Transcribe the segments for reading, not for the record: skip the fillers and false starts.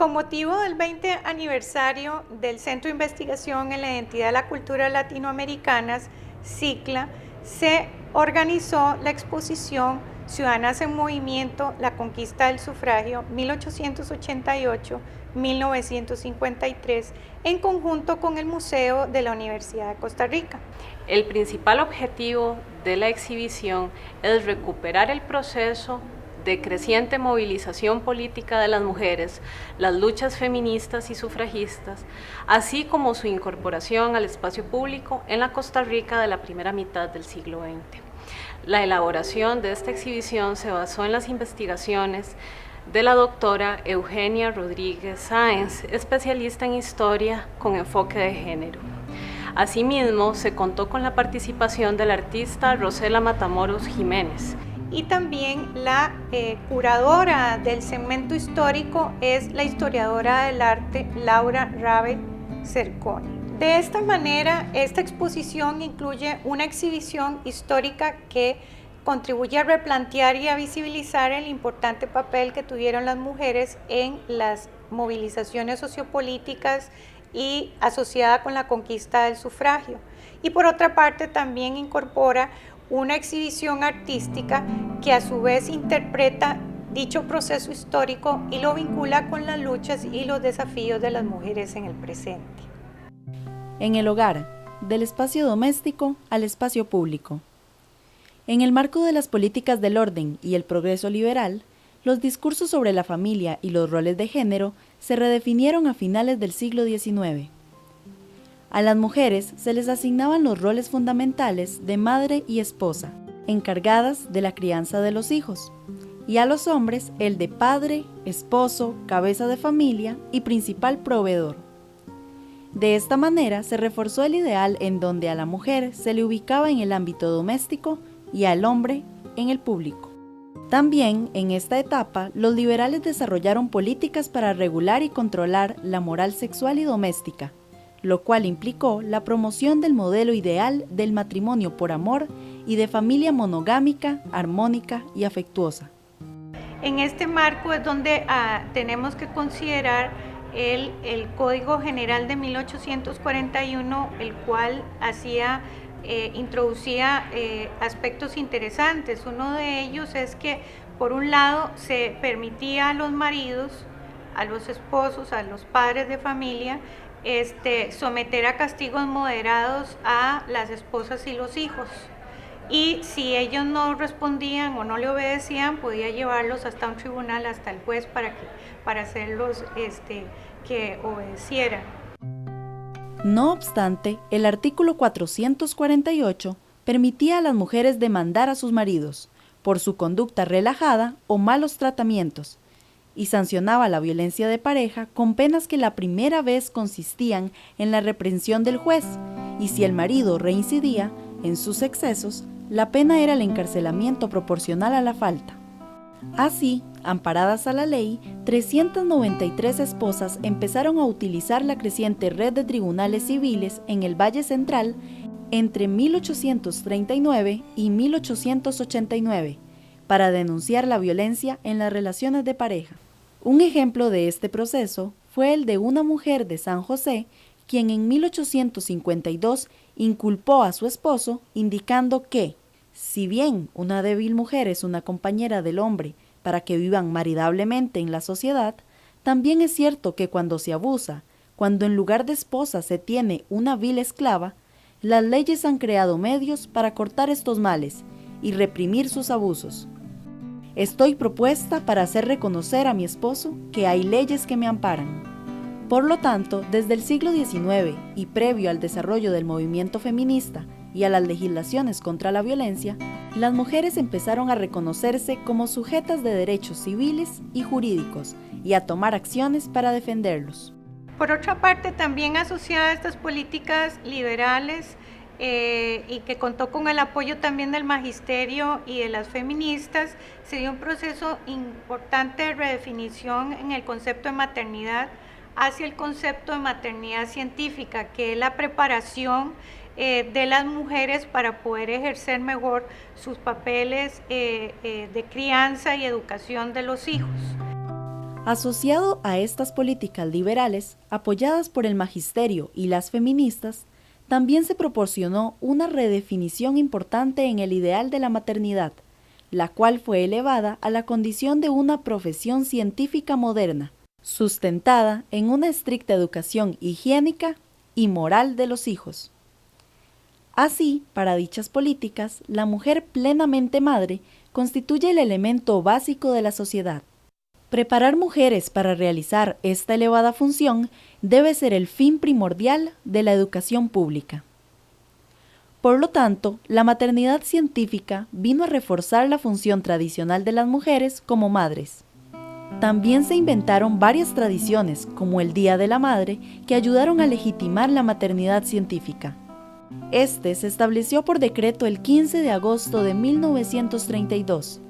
Con motivo del 20 aniversario del Centro de Investigación en la Identidad y la Cultura Latinoamericanas, CICLA, se organizó la exposición Ciudadanas en Movimiento, la conquista del sufragio 1888-1953, en conjunto con el Museo de la Universidad de Costa Rica. El principal objetivo de la exhibición es recuperar el proceso de creciente movilización política de las mujeres, las luchas feministas y sufragistas, así como su incorporación al espacio público en la Costa Rica de la primera mitad del siglo XX. La elaboración de esta exhibición se basó en las investigaciones de la doctora Eugenia Rodríguez Sáenz, especialista en historia con enfoque de género. Asimismo, se contó con la participación del artista Rosela Matamoros Jiménez. Y también la curadora del segmento histórico es la historiadora del arte Laura Rabe Cerconi. De esta manera, esta exposición incluye una exhibición histórica que contribuye a replantear y a visibilizar el importante papel que tuvieron las mujeres en las movilizaciones sociopolíticas y asociada con la conquista del sufragio. Y por otra parte también incorpora una exhibición artística que a su vez interpreta dicho proceso histórico y lo vincula con las luchas y los desafíos de las mujeres en el presente. En el hogar, del espacio doméstico al espacio público. En el marco de las políticas del orden y el progreso liberal, los discursos sobre la familia y los roles de género se redefinieron a finales del siglo XIX. A las mujeres se les asignaban los roles fundamentales de madre y esposa, encargadas de la crianza de los hijos, y a los hombres el de padre, esposo, cabeza de familia y principal proveedor. De esta manera se reforzó el ideal en donde a la mujer se le ubicaba en el ámbito doméstico y al hombre en el público. También en esta etapa, los liberales desarrollaron políticas para regular y controlar la moral sexual y doméstica, lo cual implicó la promoción del modelo ideal del matrimonio por amor y de familia monogámica, armónica y afectuosa. En este marco es donde tenemos que considerar el Código General de 1841, el cual introducía aspectos interesantes. Uno de ellos es que, por un lado, se permitía a los maridos, a los esposos, a los padres de familia, someter a castigos moderados a las esposas y los hijos. Y si ellos no respondían o no le obedecían, podía llevarlos hasta un tribunal, hasta el juez, para hacerlos que obedecieran. No obstante, el artículo 448 permitía a las mujeres demandar a sus maridos por su conducta relajada o malos tratamientos, y sancionaba la violencia de pareja con penas que la primera vez consistían en la reprensión del juez, y si el marido reincidía en sus excesos, la pena era el encarcelamiento proporcional a la falta. Así, amparadas a la ley, 393 esposas empezaron a utilizar la creciente red de tribunales civiles en el Valle Central entre 1839 y 1889, para denunciar la violencia en las relaciones de pareja. Un ejemplo de este proceso fue el de una mujer de San José, quien en 1852 inculpó a su esposo, indicando que, si bien una débil mujer es una compañera del hombre para que vivan maridablemente en la sociedad, también es cierto que cuando se abusa, cuando en lugar de esposa se tiene una vil esclava, las leyes han creado medios para cortar estos males y reprimir sus abusos. Estoy propuesta para hacer reconocer a mi esposo que hay leyes que me amparan. Por lo tanto, desde el siglo XIX y previo al desarrollo del movimiento feminista y a las legislaciones contra la violencia, las mujeres empezaron a reconocerse como sujetas de derechos civiles y jurídicos y a tomar acciones para defenderlos. Por otra parte, también asociada a estas políticas liberales y que contó con el apoyo también del magisterio y de las feministas, se dio un proceso importante de redefinición en el concepto de maternidad hacia el concepto de maternidad científica, que es la preparación de las mujeres para poder ejercer mejor sus papeles de crianza y educación de los hijos. Asociado a estas políticas liberales, apoyadas por el magisterio y las feministas, también se proporcionó una redefinición importante en el ideal de la maternidad, la cual fue elevada a la condición de una profesión científica moderna, sustentada en una estricta educación higiénica y moral de los hijos. Así, para dichas políticas, la mujer plenamente madre constituye el elemento básico de la sociedad. Preparar mujeres para realizar esta elevada función debe ser el fin primordial de la educación pública. Por lo tanto, la maternidad científica vino a reforzar la función tradicional de las mujeres como madres. También se inventaron varias tradiciones, como el Día de la Madre, que ayudaron a legitimar la maternidad científica. Este se estableció por decreto el 15 de agosto de 1932,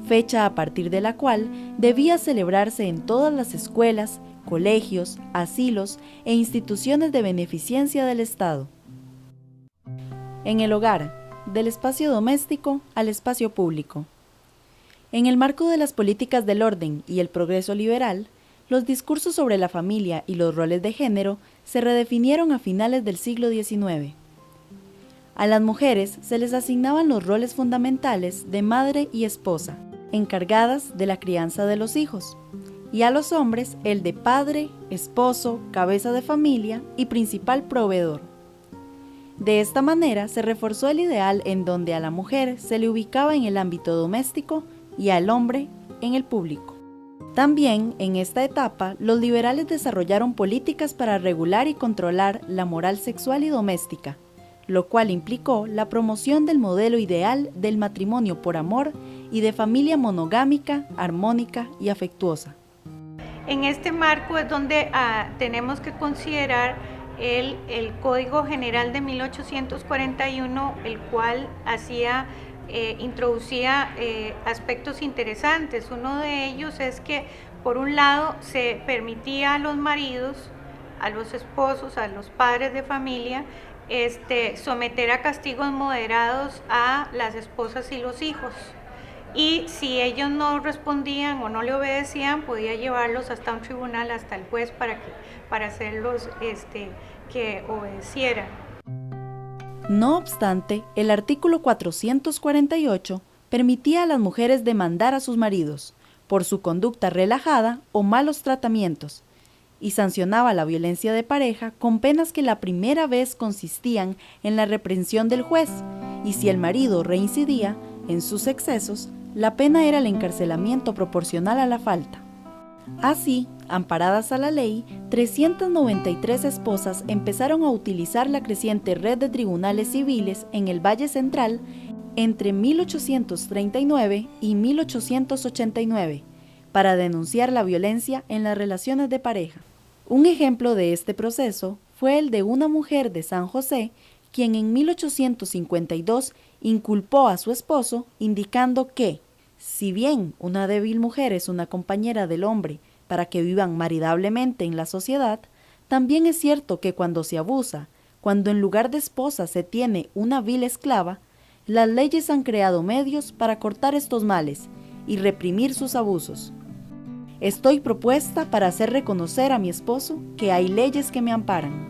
fecha a partir de la cual debía celebrarse en todas las escuelas, colegios, asilos e instituciones de beneficencia del Estado. En el hogar, del espacio doméstico al espacio público. En el marco de las políticas del orden y el progreso liberal, los discursos sobre la familia y los roles de género se redefinieron a finales del siglo XIX. A las mujeres se les asignaban los roles fundamentales de madre y esposa, encargadas de la crianza de los hijos, y a los hombres el de padre, esposo, cabeza de familia y principal proveedor. De esta manera se reforzó el ideal en donde a la mujer se le ubicaba en el ámbito doméstico y al hombre en el público. También en esta etapa los liberales desarrollaron políticas para regular y controlar la moral sexual y doméstica, lo cual implicó la promoción del modelo ideal del matrimonio por amor y de familia monogámica, armónica y afectuosa. En este marco es donde tenemos que considerar el Código General de 1841, el cual introducía aspectos interesantes. Uno de ellos es que, por un lado, se permitía a los maridos, a los esposos, a los padres de familia, someter a castigos moderados a las esposas y los hijos. Y si ellos no respondían o no le obedecían, podía llevarlos hasta un tribunal, hasta el juez, para hacerlos que obedecieran. No obstante, el artículo 448 permitía a las mujeres demandar a sus maridos por su conducta relajada o malos tratamientos, y sancionaba la violencia de pareja con penas que la primera vez consistían en la reprensión del juez, y si el marido reincidía en sus excesos, la pena era el encarcelamiento proporcional a la falta. Así, amparadas a la ley, 393 esposas empezaron a utilizar la creciente red de tribunales civiles en el Valle Central entre 1839 y 1889 para denunciar la violencia en las relaciones de pareja. Un ejemplo de este proceso fue el de una mujer de San José, quien en 1852 inculpó a su esposo indicando que, si bien una débil mujer es una compañera del hombre para que vivan maridablemente en la sociedad, también es cierto que cuando se abusa, cuando en lugar de esposa se tiene una vil esclava, las leyes han creado medios para cortar estos males y reprimir sus abusos. Estoy propuesta para hacer reconocer a mi esposo que hay leyes que me amparan.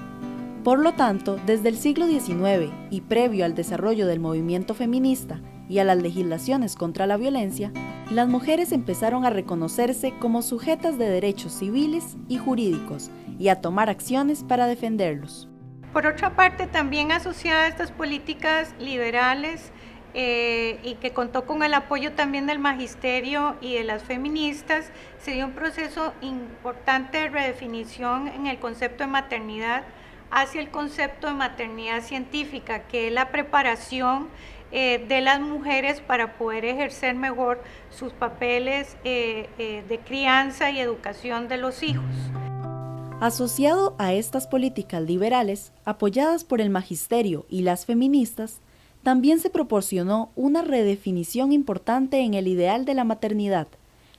Por lo tanto, desde el siglo XIX y previo al desarrollo del movimiento feminista y a las legislaciones contra la violencia, las mujeres empezaron a reconocerse como sujetas de derechos civiles y jurídicos y a tomar acciones para defenderlos. Por otra parte, también asociada a estas políticas liberales y que contó con el apoyo también del magisterio y de las feministas, se dio un proceso importante de redefinición en el concepto de maternidad hacia el concepto de maternidad científica, que es la preparación de las mujeres para poder ejercer mejor sus papeles de crianza y educación de los hijos. Asociado a estas políticas liberales, apoyadas por el magisterio y las feministas, también se proporcionó una redefinición importante en el ideal de la maternidad,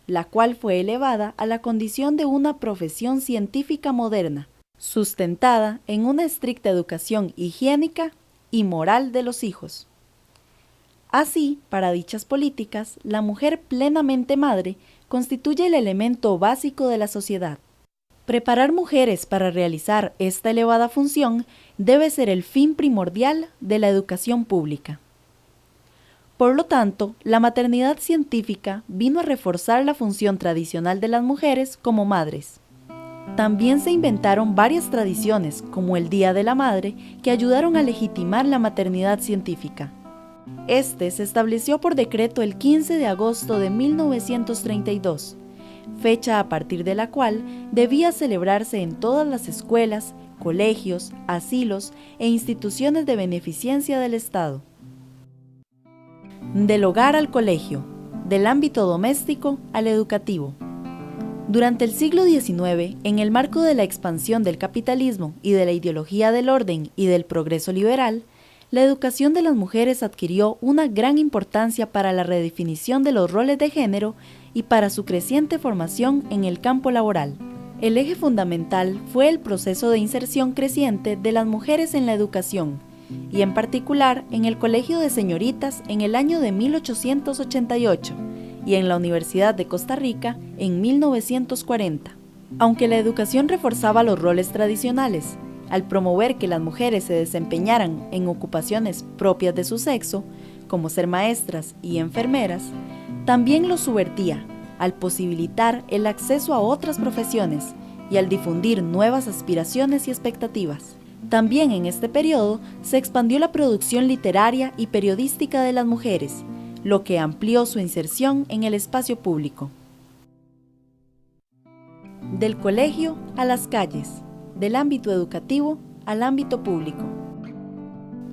la cual fue elevada a la condición de una profesión científica moderna, sustentada en una estricta educación higiénica y moral de los hijos. Así, para dichas políticas, la mujer plenamente madre constituye el elemento básico de la sociedad. Preparar mujeres para realizar esta elevada función debe ser el fin primordial de la educación pública. Por lo tanto, la maternidad científica vino a reforzar la función tradicional de las mujeres como madres. También se inventaron varias tradiciones, como el Día de la Madre, que ayudaron a legitimar la maternidad científica. Este se estableció por decreto el 15 de agosto de 1932, fecha a partir de la cual debía celebrarse en todas las escuelas, colegios, asilos e instituciones de beneficencia del Estado. Del hogar al colegio, del ámbito doméstico al educativo. Durante el siglo XIX, en el marco de la expansión del capitalismo y de la ideología del orden y del progreso liberal, la educación de las mujeres adquirió una gran importancia para la redefinición de los roles de género y para su creciente formación en el campo laboral. El eje fundamental fue el proceso de inserción creciente de las mujeres en la educación, y en particular en el Colegio de Señoritas en el año de 1888 y en la Universidad de Costa Rica en 1940. Aunque la educación reforzaba los roles tradicionales, al promover que las mujeres se desempeñaran en ocupaciones propias de su sexo, como ser maestras y enfermeras, también los subvertía, al posibilitar el acceso a otras profesiones y al difundir nuevas aspiraciones y expectativas. También en este periodo se expandió la producción literaria y periodística de las mujeres, lo que amplió su inserción en el espacio público. Del colegio a las calles, del ámbito educativo al ámbito público.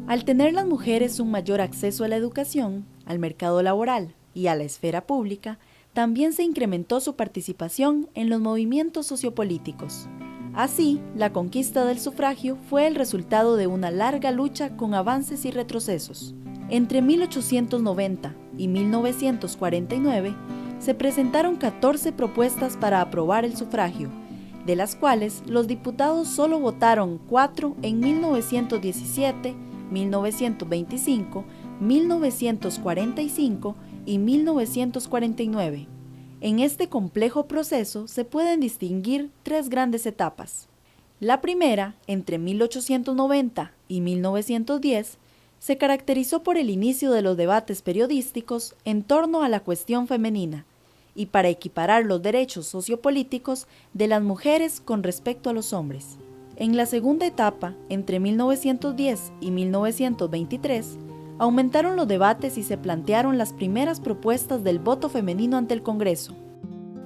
Al tener las mujeres un mayor acceso a la educación, al mercado laboral y a la esfera pública, también se incrementó su participación en los movimientos sociopolíticos. Así, la conquista del sufragio fue el resultado de una larga lucha con avances y retrocesos. Entre 1890 y 1949 se presentaron 14 propuestas para aprobar el sufragio, de las cuales los diputados solo votaron 4 en 1917, 1925, 1945 y 1949. En este complejo proceso se pueden distinguir 3 grandes etapas. La primera, entre 1890 y 1910, se caracterizó por el inicio de los debates periodísticos en torno a la cuestión femenina y para equiparar los derechos sociopolíticos de las mujeres con respecto a los hombres. En la segunda etapa, entre 1910 y 1923, aumentaron los debates y se plantearon las primeras propuestas del voto femenino ante el Congreso.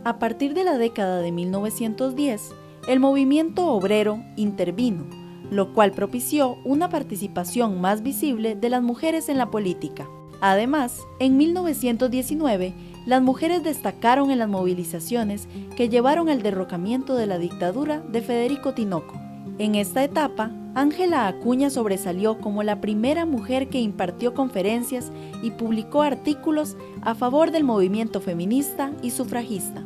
A partir de la década de 1910, el movimiento obrero intervino, lo cual propició una participación más visible de las mujeres en la política. Además, en 1919, las mujeres destacaron en las movilizaciones que llevaron al derrocamiento de la dictadura de Federico Tinoco. En esta etapa, Ángela Acuña sobresalió como la primera mujer que impartió conferencias y publicó artículos a favor del movimiento feminista y sufragista.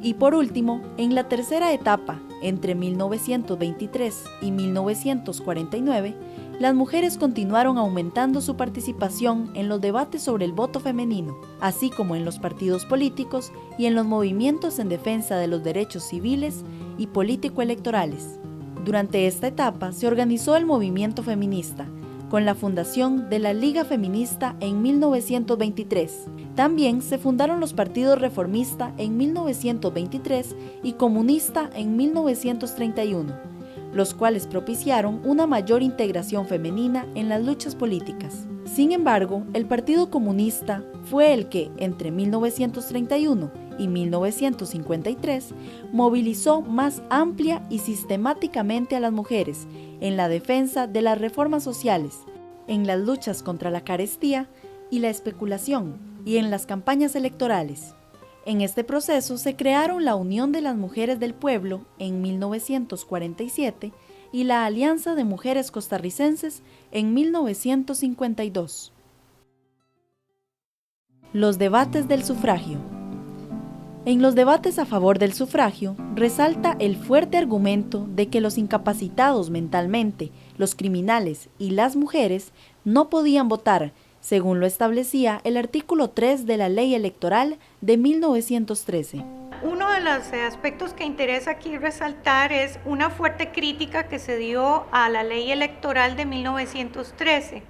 Y por último, en la tercera etapa, entre 1923 y 1949, las mujeres continuaron aumentando su participación en los debates sobre el voto femenino, así como en los partidos políticos y en los movimientos en defensa de los derechos civiles y político-electorales. Durante esta etapa se organizó el movimiento feminista, con la fundación de la Liga Feminista en 1923. También se fundaron los partidos Reformista en 1923 y Comunista en 1931, los cuales propiciaron una mayor integración femenina en las luchas políticas. Sin embargo, el Partido Comunista fue el que, entre 1931 y 1953, movilizó más amplia y sistemáticamente a las mujeres en la defensa de las reformas sociales, en las luchas contra la carestía y la especulación, y en las campañas electorales. En este proceso se crearon la Unión de las Mujeres del Pueblo en 1947 y la Alianza de Mujeres Costarricenses en 1952. Los debates del sufragio. En los debates a favor del sufragio, resalta el fuerte argumento de que los incapacitados mentalmente, los criminales y las mujeres no podían votar, según lo establecía el artículo 3 de la Ley Electoral de 1913. Uno de los aspectos que interesa aquí resaltar es una fuerte crítica que se dio a la Ley Electoral de 1913.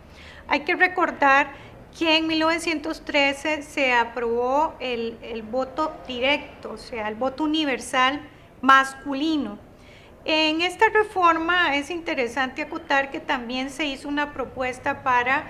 Hay que recordar que en 1913 se aprobó el voto directo, o sea, el voto universal masculino. En esta reforma es interesante acotar que también se hizo una propuesta para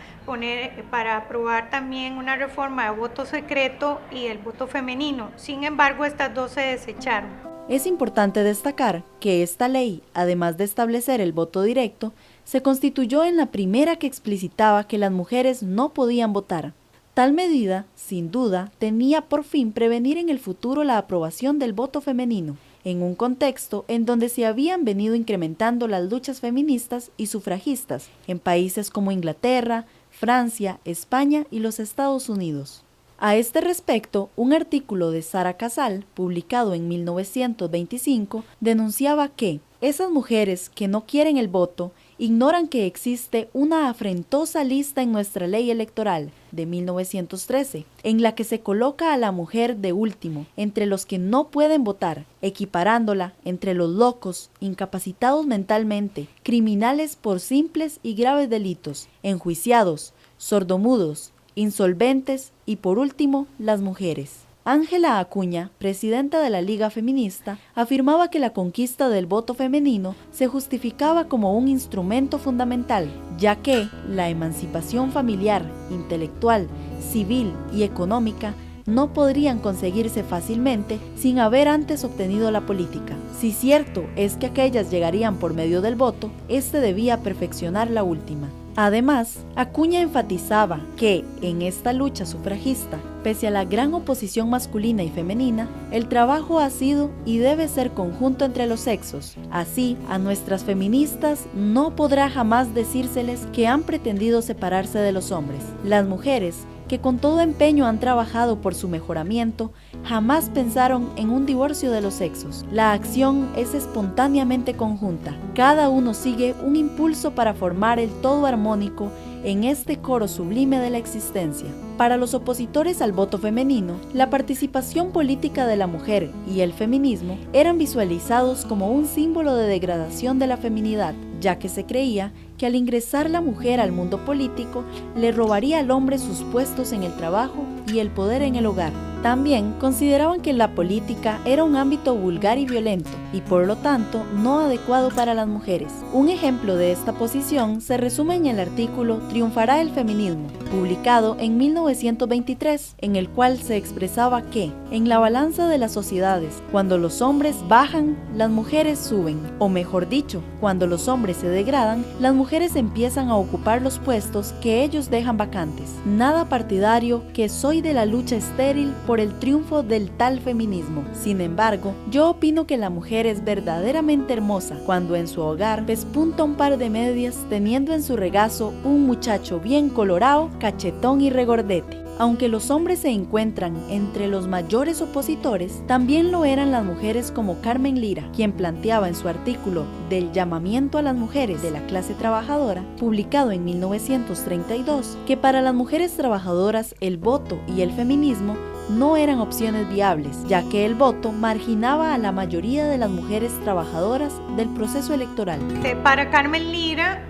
aprobar también una reforma de voto secreto y el voto femenino. Sin embargo, estas dos se desecharon. Es importante destacar que esta ley, además de establecer el voto directo, se constituyó en la primera que explicitaba que las mujeres no podían votar. Tal medida, sin duda, tenía por fin prevenir en el futuro la aprobación del voto femenino, en un contexto en donde se habían venido incrementando las luchas feministas y sufragistas en países como Inglaterra, Francia, España y los Estados Unidos. A este respecto, un artículo de Sara Casal, publicado en 1925, denunciaba que esas mujeres que no quieren el voto ignoran que existe una afrentosa lista en nuestra ley electoral de 1913, en la que se coloca a la mujer de último, entre los que no pueden votar, equiparándola entre los locos, incapacitados mentalmente, criminales por simples y graves delitos, enjuiciados, sordomudos, insolventes y por último, las mujeres. Ángela Acuña, presidenta de la Liga Feminista, afirmaba que la conquista del voto femenino se justificaba como un instrumento fundamental, ya que la emancipación familiar, intelectual, civil y económica no podrían conseguirse fácilmente sin haber antes obtenido la política. Si cierto es que aquellas llegarían por medio del voto, este debía perfeccionar la última. Además, Acuña enfatizaba que, en esta lucha sufragista, pese a la gran oposición masculina y femenina, el trabajo ha sido y debe ser conjunto entre los sexos. Así, a nuestras feministas no podrá jamás decírseles que han pretendido separarse de los hombres. Las mujeres, que con todo empeño han trabajado por su mejoramiento, jamás pensaron en un divorcio de los sexos. La acción es espontáneamente conjunta. Cada uno sigue un impulso para formar el todo armónico en este coro sublime de la existencia. Para los opositores al voto femenino, la participación política de la mujer y el feminismo eran visualizados como un símbolo de degradación de la feminidad, ya que se creía que al ingresar la mujer al mundo político, le robaría al hombre sus puestos en el trabajo y el poder en el hogar. También consideraban que la política era un ámbito vulgar y violento, y por lo tanto no adecuado para las mujeres. Un ejemplo de esta posición se resume en el artículo Triunfará el feminismo, publicado en 1923, en el cual se expresaba que, en la balanza de las sociedades, cuando los hombres bajan, las mujeres suben, o mejor dicho, cuando los hombres se degradan, las mujeres empiezan a ocupar los puestos que ellos dejan vacantes. Nada partidario que soy de la lucha estéril por el triunfo del tal feminismo. Sin embargo, yo opino que la mujer es verdaderamente hermosa cuando en su hogar pespunta un par de medias teniendo en su regazo un muchacho bien colorado, cachetón y regordete. Aunque los hombres se encuentran entre los mayores opositores, también lo eran las mujeres como Carmen Lira, quien planteaba en su artículo del llamamiento a las mujeres de la clase trabajadora, publicado en 1932, que para las mujeres trabajadoras el voto y el feminismo no eran opciones viables, ya que el voto marginaba a la mayoría de las mujeres trabajadoras del proceso electoral. Para Carmen Lira,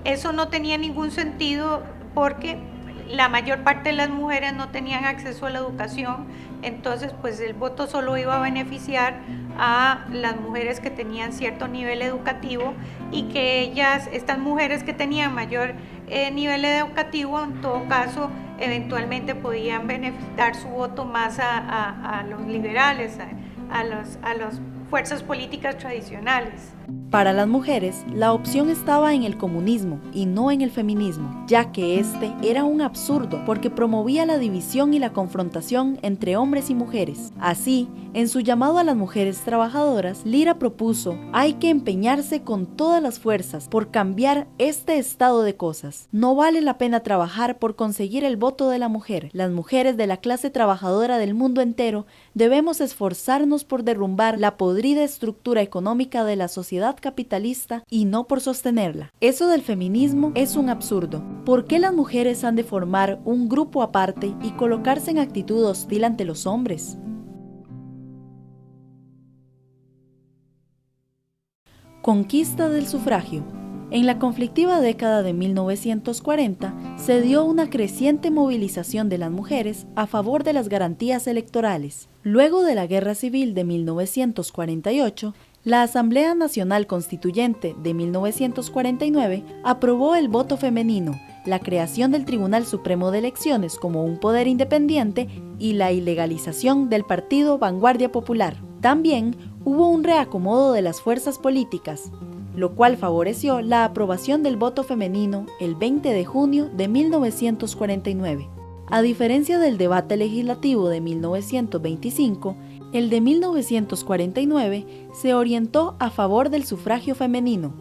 eso no tenía ningún sentido porque la mayor parte de las mujeres no tenían acceso a la educación, entonces pues el voto solo iba a beneficiar a las mujeres que tenían cierto nivel educativo y que estas mujeres que tenían mayor nivel educativo, en todo caso, eventualmente podían beneficiar su voto más a los liberales, a las fuerzas políticas tradicionales. Para las mujeres, la opción estaba en el comunismo y no en el feminismo, ya que este era un absurdo porque promovía la división y la confrontación entre hombres y mujeres. Así, en su llamado a las mujeres trabajadoras, Lira propuso: hay que empeñarse con todas las fuerzas por cambiar este estado de cosas. No vale la pena trabajar por conseguir el voto de la mujer. Las mujeres de la clase trabajadora del mundo entero debemos esforzarnos por derrumbar la podrida estructura económica de la sociedad sociedad capitalista y no por sostenerla. Eso del feminismo es un absurdo. ¿Por qué las mujeres han de formar un grupo aparte y colocarse en actitud hostil ante los hombres? Conquista del sufragio. En la conflictiva década de 1940 se dio una creciente movilización de las mujeres a favor de las garantías electorales. Luego de la Guerra Civil de 1948, la Asamblea Nacional Constituyente de 1949 aprobó el voto femenino, la creación del Tribunal Supremo de Elecciones como un poder independiente y la ilegalización del partido Vanguardia Popular. También hubo un reacomodo de las fuerzas políticas, lo cual favoreció la aprobación del voto femenino el 20 de junio de 1949. A diferencia del debate legislativo de 1925, el de 1949 se orientó a favor del sufragio femenino,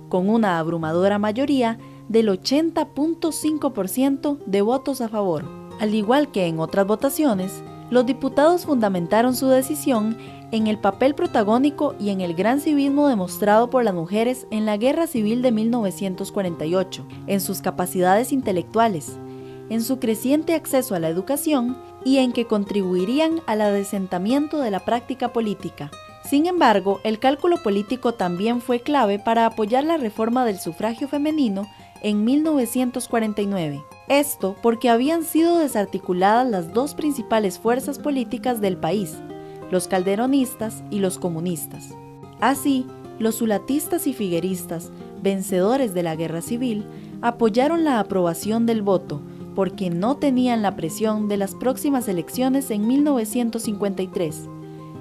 con una abrumadora mayoría del 80.5% de votos a favor. Al igual que en otras votaciones, los diputados fundamentaron su decisión en el papel protagónico y en el gran civismo demostrado por las mujeres en la Guerra Civil de 1948, en sus capacidades intelectuales, en su creciente acceso a la educación y en que contribuirían al adesentamiento de la práctica política. Sin embargo, el cálculo político también fue clave para apoyar la reforma del sufragio femenino en 1949. Esto porque habían sido desarticuladas las dos principales fuerzas políticas del país, los calderonistas y los comunistas. Así, los zulatistas y figueristas, vencedores de la Guerra Civil, apoyaron la aprobación del voto, porque no tenían la presión de las próximas elecciones en 1953,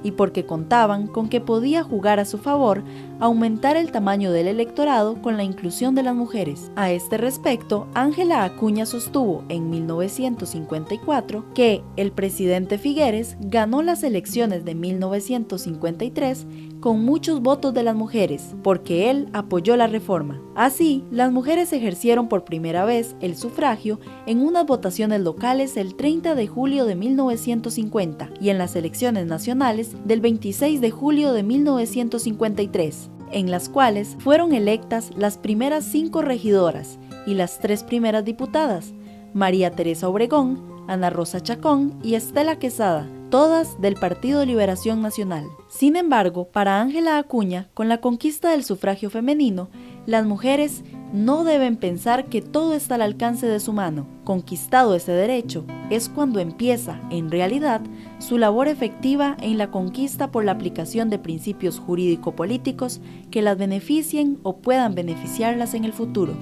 y porque contaban con que podía jugar a su favor aumentar el tamaño del electorado con la inclusión de las mujeres. A este respecto, Ángela Acuña sostuvo en 1954 que el presidente Figueres ganó las elecciones de 1953 con muchos votos de las mujeres, porque él apoyó la reforma. Así, las mujeres ejercieron por primera vez el sufragio en unas votaciones locales el 30 de julio de 1950 y en las elecciones nacionales del 26 de julio de 1953, en las cuales fueron electas las primeras 5 regidoras y las 3 primeras diputadas, María Teresa Obregón, Ana Rosa Chacón y Estela Quesada, todas del Partido de Liberación Nacional. Sin embargo, para Ángela Acuña, con la conquista del sufragio femenino, las mujeres no deben pensar que todo está al alcance de su mano. Conquistado ese derecho, es cuando empieza, en realidad, su labor efectiva en la conquista por la aplicación de principios jurídico-políticos que las beneficien o puedan beneficiarlas en el futuro.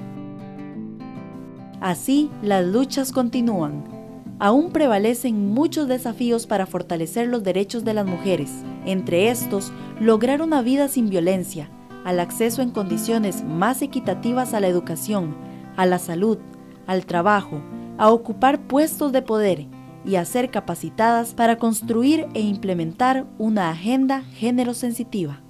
Así, las luchas continúan. Aún prevalecen muchos desafíos para fortalecer los derechos de las mujeres. Entre estos, lograr una vida sin violencia, al acceso en condiciones más equitativas a la educación, a la salud, al trabajo, a ocupar puestos de poder y a ser capacitadas para construir e implementar una agenda género sensitiva.